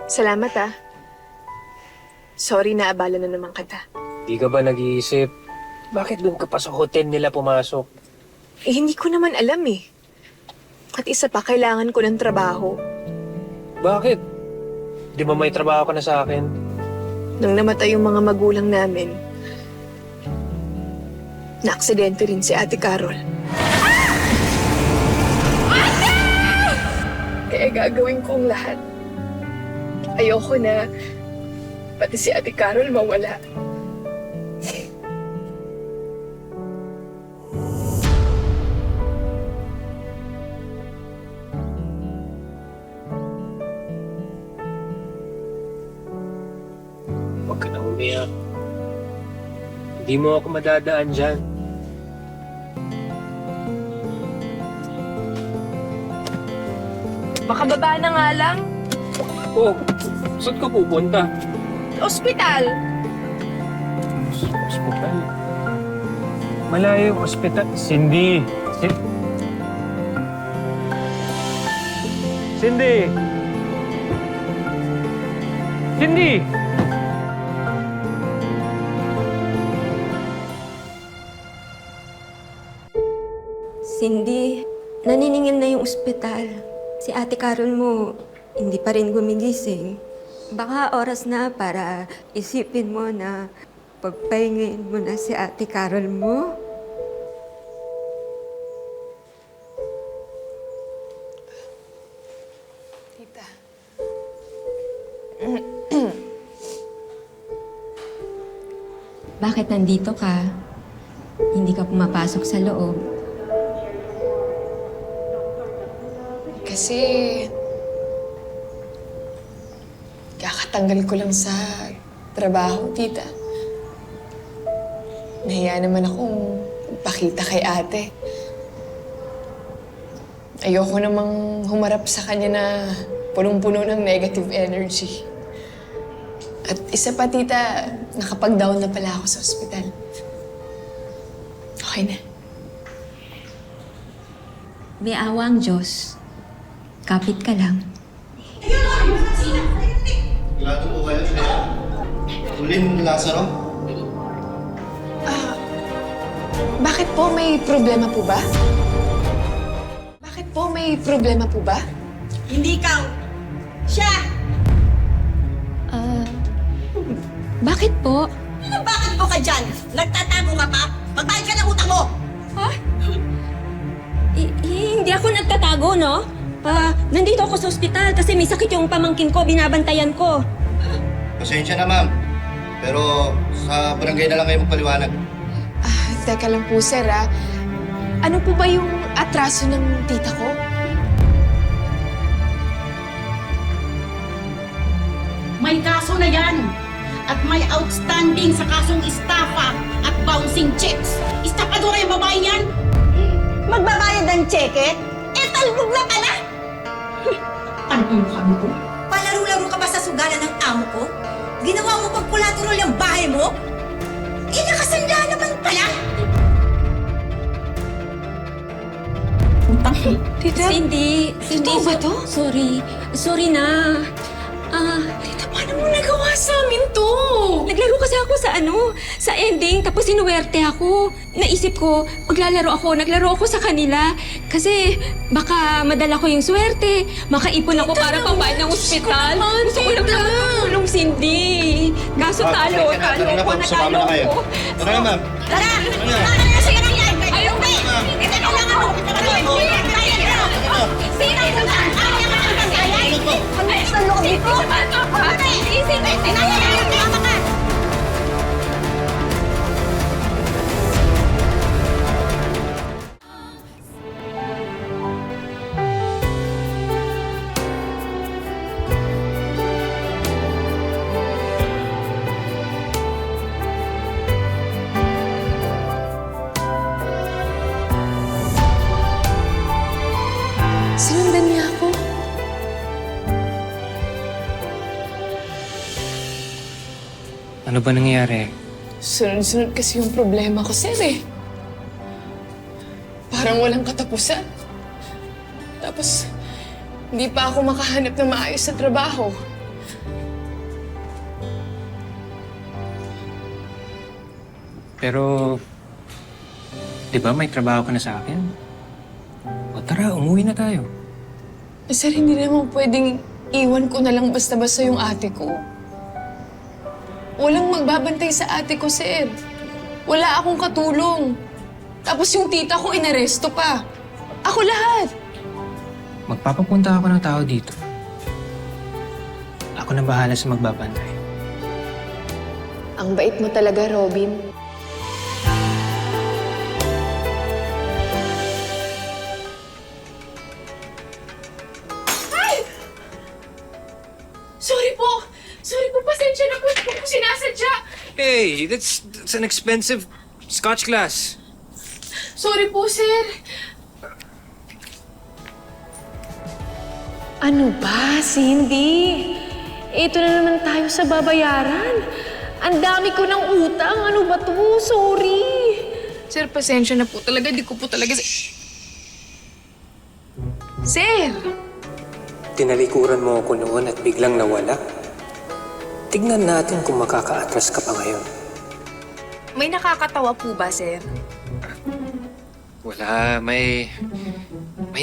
Salamat ah. Sorry na abala na naman kita. Di ka ba nag-iisip? Bakit doon ka pa sa hotel nila pumasok? Eh, hindi ko naman alam eh. At isa pa, kailangan ko ng trabaho. Bakit? Di ba may trabaho ka na sa akin? Nang namatay yung mga magulang namin, na-aksidente rin si Ate Carol. Ate! Kaya gagawin ko ang lahat. Ayoko na pati si Ate Carol mawala. Huwag ka na umiyak. Hindi mo ako madadaan dyan. Makababa na nga lang. Oh, saan ka pupunta? Ospital! Ospital? Malayo yung ospital. Cindy! Cindy! Cindy! Cindy, naniningil na yung ospital. Si Ate Carol mo, hindi pa rin gumigising. Baka oras na para isipin mo na pagpahingin mo na si Ate Carol mo. Tita. Bakit nandito ka? Hindi ka pumapasok sa loob. Kasi kakatanggal ko lang sa trabaho, tita. Nahiya naman akong pakita kay ate. Ayoko namang humarap sa kanya na punong-puno ng negative energy. At isa pa, tita, nakapag-down na pala ako sa ospital. Okay na. May awa ang Diyos. Kapit ka lang. Sigurado po kayo sa'yo. Ulin Lazaro? Bakit po? May problema po ba? Bakit po? May problema po ba? Hindi ikaw. Siya! Bakit po? Ano bakit mo ka dyan? Nagtatago ka pa? Magbayad ka ng utang mo! Ha? Hindi ako nagtatago, no? Nandito ako sa ospital kasi may sakit yung pamangkin ko, binabantayan ko. Pasensya na, ma'am. Pero sa barangay na lang kayo magpaliwanag. Teka lang po, sir, ah. Ano po ba yung atraso ng tita ko? May kaso na yan! At may outstanding sa kasong estafa at bouncing checks. Estapadora yung babae niyan! Magbabayad ng cheque? Eh, talbog na pala! Ano yung kami ko? Palaro-laro ka ba sa sugalan ng amo ko? Ginawa mo pag collateral yung bahay mo? Eh, nakasanda naman pala! Tita? Cindy, Totoo ba to? Sorry na. Tita, paano mo nagawa sa amin to? Naglaro kasi ako sa ending, tapos sinuwerte ako. Naisip ko, naglaro ako sa kanila. Kasi baka madala ko yung swerte, makaipon ako para pambayad ng ospital. Gusto ko lang naman tumulong, Cindy. Kaso talo ko, natalo ko. Tara na, ma'am. Tara! na. Tara na! Sige na yan! Ayaw pa eh! Ito kailangan mo! Sino yung saan? Ayaw ka ng pagkayay! Ano sa loob nito? Isip! Tama ka! Sinundan niya ako. Ano ba nangyayari? Sunod-sunod kasi yung problema ko, sir, eh. Parang walang katapusan. Tapos, hindi pa ako makahanap ng maayos sa trabaho. Pero, di ba may trabaho ka na sa akin? O tara, umuwi na tayo. Sir, hindi naman pwedeng iwan ko na lang basta-basta yung ate ko. Walang magbabantay sa ate ko, sir. Wala akong katulong. Tapos yung tita ko inaresto pa. Ako lahat. Magpapapunta ako ng tao dito. Ako na bahala sa magbabantay. Ang bait mo talaga, Robin. Sorry po! Sorry po, pasensya na po. Hindi ko sinasadya. Hey, that's an expensive Scotch glass. Sorry po, sir. Ano ba, Cindy? Ito na naman tayo sa babayaran. Ang dami ko ng utang. Ano ba to? Sorry. Sir, pasensya na po talaga. Di ko po talaga... Sir! Tinalikuran mo ako noon at biglang nawala. Tignan natin kung makaka-atras ka pa ngayon. May nakakatawa po ba, sir? Wala, may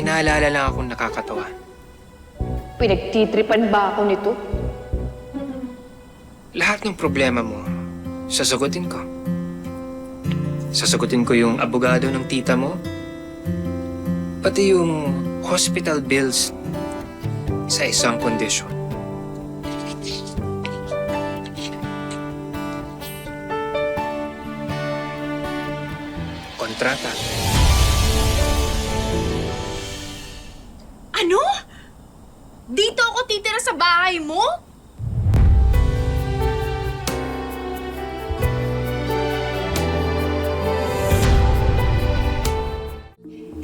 naalala lang akong nakakatawa. Pinagtitripan ba ako nito? Lahat ng problema mo, sasagutin ko. Sasagutin ko yung abogado ng tita mo, pati yung hospital bills sa isang kondisyon. Kontrata. Ano? Dito ako titira sa bahay mo?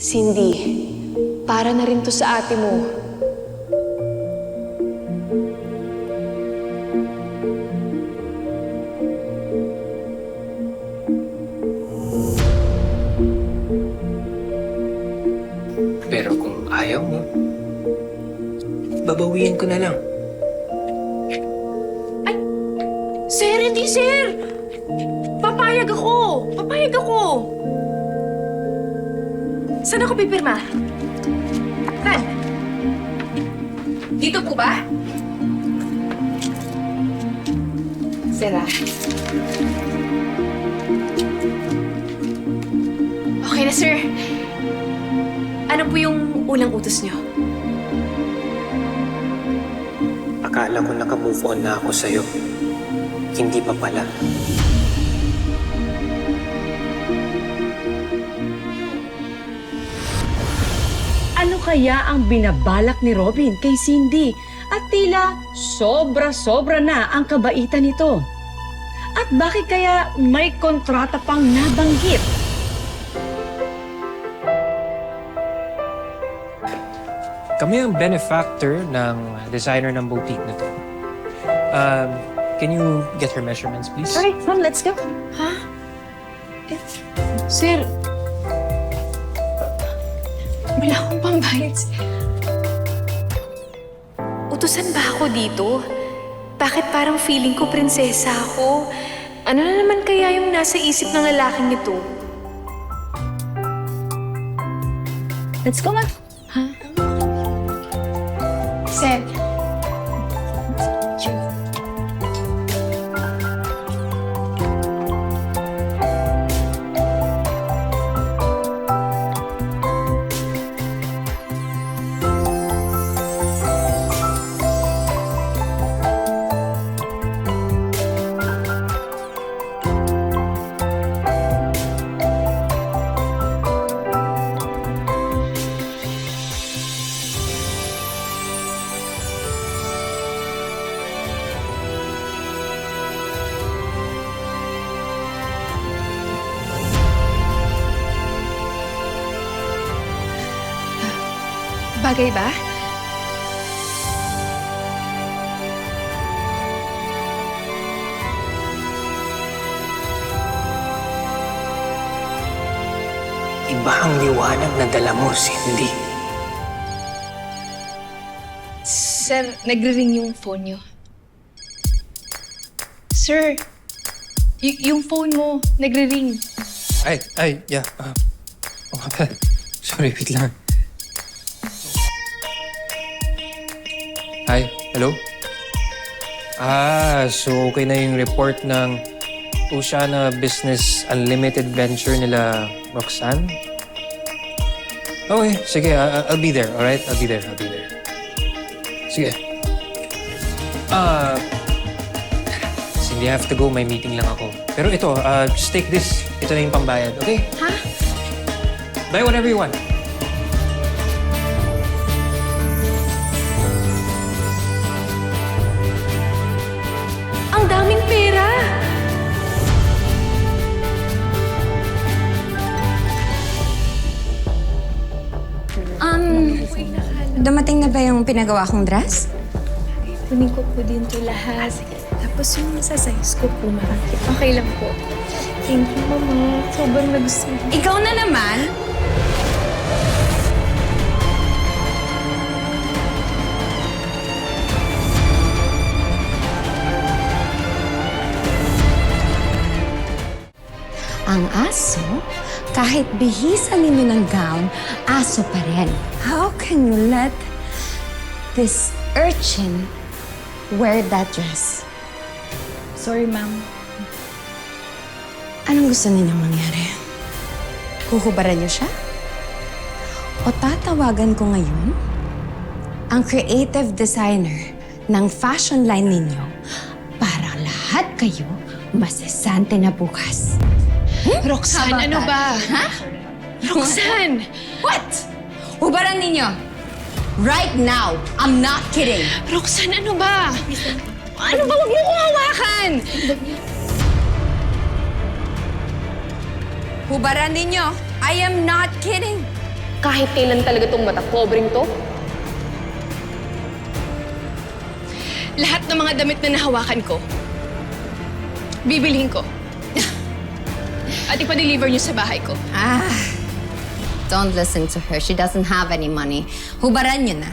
Cindy, para na rin to sa ate mo. Pero kung ayaw mo, babawiin ko na lang. Sir, hindi sir! Papayag ako! Papayag ako! Saan ako pipirma? Saan? Dito po ba? Sir, Okay na, sir. Ano po yung unang utos niyo? Akala ko naka-move on na ako sa'yo. Hindi pa pala. Ano kaya ang binabalak ni Robin kay Cindy? At tila sobra-sobra na ang kabaitan nito. At bakit kaya may kontrata pang nabanggit? Kami ang benefactor ng designer ng boutique na to. Can you get her measurements, please? Okay, come, let's go. Sir, wala akong pambayad. Utusan ba ako dito? Bakit parang feeling ko prinsesa ako? Ano na naman kaya yung nasa isip ng lalaking ito? Let's go, ma. Sir. Bagay ba? Iba ang liwanag na dala mo, Cindy. Sir, nagre-ring yung phone niyo. Sir, Yung phone mo, nagre-ring. Yeah. Oh, nga pala. Sorry, wait lang. Hi, hello? So okay na yung report ng Oceana Business Unlimited venture nila Roxanne? Okay, sige, I'll be there, alright? I'll be there. Sige. Cindy, I have to go. May meeting lang ako. Pero ito, just take this. Ito na yung pambayad, okay? Ha? Buy whatever you want. Ang daming pera! Dumating na ba yung pinagawa kong dress? Kunin ko po din to lahat. Tapos yung sa size ko po, okay lang po. Thank you, Mama. Sobrang nagustuhan. Ikaw na naman? Ang aso, kahit bihisan ninyo ng gown, aso pa rin. How can you let this urchin wear that dress? Sorry, ma'am. Anong gusto ninyong mangyari? Huhubaran niyo siya? O tatawagan ko ngayon ang creative designer ng fashion line ninyo para lahat kayo masasante na bukas. Roxanne, ano ba? Ha? Roxanne! What? Hubaran ninyo! Right now! I'm not kidding! Roxanne, ano ba? Ano ba? Huwag mo kong hawakan! Hubaran ninyo! I am not kidding! Kahit kailan talaga tong mata pobreng to, Lahat ng mga damit na nahawakan ko, bibilhin ko. At ipa-deliver niyo sa bahay ko. Don't listen to her. She doesn't have any money. Hubaran niyo na.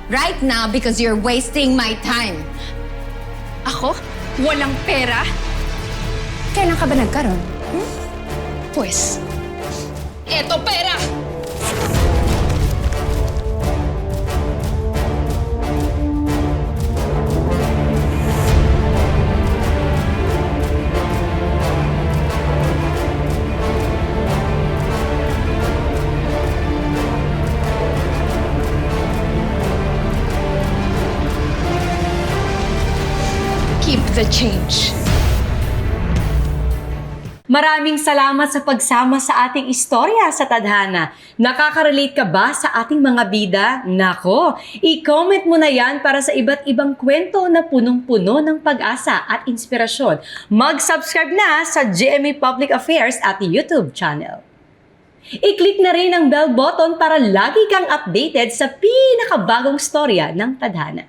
Right now because you're wasting my time. Ako? Walang pera? Kailan ka ba nagkaroon? Pues, eto pera! Keep the change. Maraming salamat sa pagsama sa ating istorya sa Tadhana. Nakaka-relate ka ba sa ating mga bida? Nako, i-comment mo na yan para sa iba't ibang kwento na punong-puno ng pag-asa at inspirasyon. Mag-subscribe na sa GMA Public Affairs at YouTube channel. I-click na rin ang bell button para lagi kang updated sa pinakabagong storya ng Tadhana.